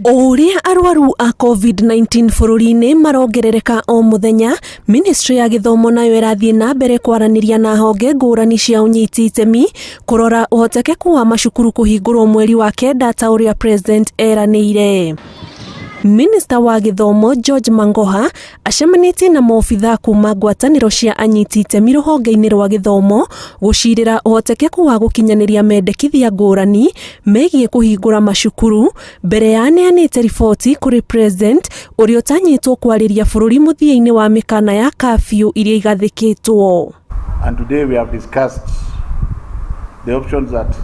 Uria arwaru a COVID-19 bururi-ini marongerereka o muthenya, Ministry ya Githomo nayo irathie na mbere kwaraniria na honge ngurani cia unyiti itemi kurora uhotekeku wa macukuru kuhingurwo mweri wa kenda ta uria President eranĩire. Minister wa Githomo George Magoha acemanitie na maobitha kuma ngwatanĩro cia anyiti itemi rũhonge-inĩ rwa githomo gucirĩra uhotekeku wa gukinyaniria mendekithia ngũrani megie kuhingura macukuru mbere ya aneanĩte riboti kuri President ũrĩa ũtanyĩtwo kwarĩria bũrũri mũthia-inĩ wa mĩkana ya curfew iria igathĩkĩtwo. And today we have discussed the options that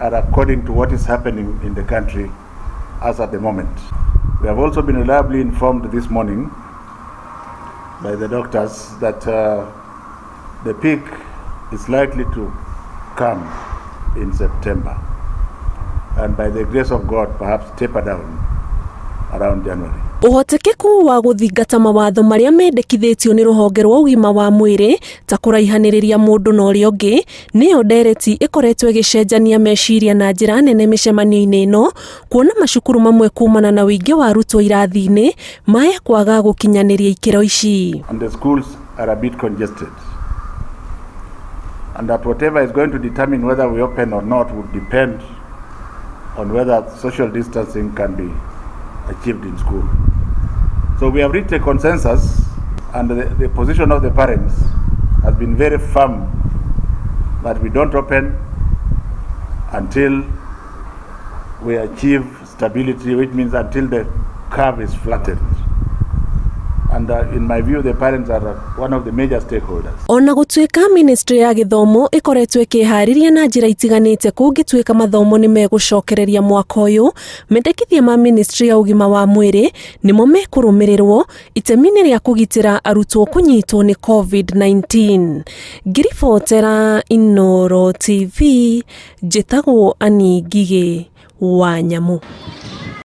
are according to what is happening in the country as at the moment. We have also been reliably informed this morning by the doctors that the peak is likely to come in September, and by the grace of God perhaps taper down around January. Uhotekeku wa guthingata mawatho maria mendekithĩtio ni rũhonge rwa ũgima wa mwĩrĩ ta kũraihanĩrĩria mũndũ na ũrĩa ũngĩ nĩyo ndereti ĩkoretwo ĩgĩcenjania meciria na njĩra nene mĩcemanio-inĩ ĩno, kuona macukuru mamwe kumana na ũingĩ wa arutwo irathi-inĩ maye kwaga gũkinyanĩria ikĩro ici. And the schools are a bit congested, and that whatever is going to determine whether we open or not would depend on whether social distancing can be achieved in school. So we have reached a consensus, and the position of the parents has been very firm that we don't open until we achieve stability, which means until the curve is flattened. And in my view, the parents are one of the major stakeholders. Ona gũtuĩka Ministry ya Githomo ĩkoretwo ĩkĩharĩria na njĩra itiganĩte kũngĩtuĩka mathomo nĩ megũcokereria mwaka ũyũ, mendekithia ma Ministry ya Ũgima wa Mwĩrĩ nĩmo mekũrũmĩrĩrwo itemi-inĩ rĩa kũgitĩra arutwo kũnyitwo nĩ COVID-19. Ngiribotera Inooro TV, njĩtagwo Ani Ngigĩ wa Nyamu.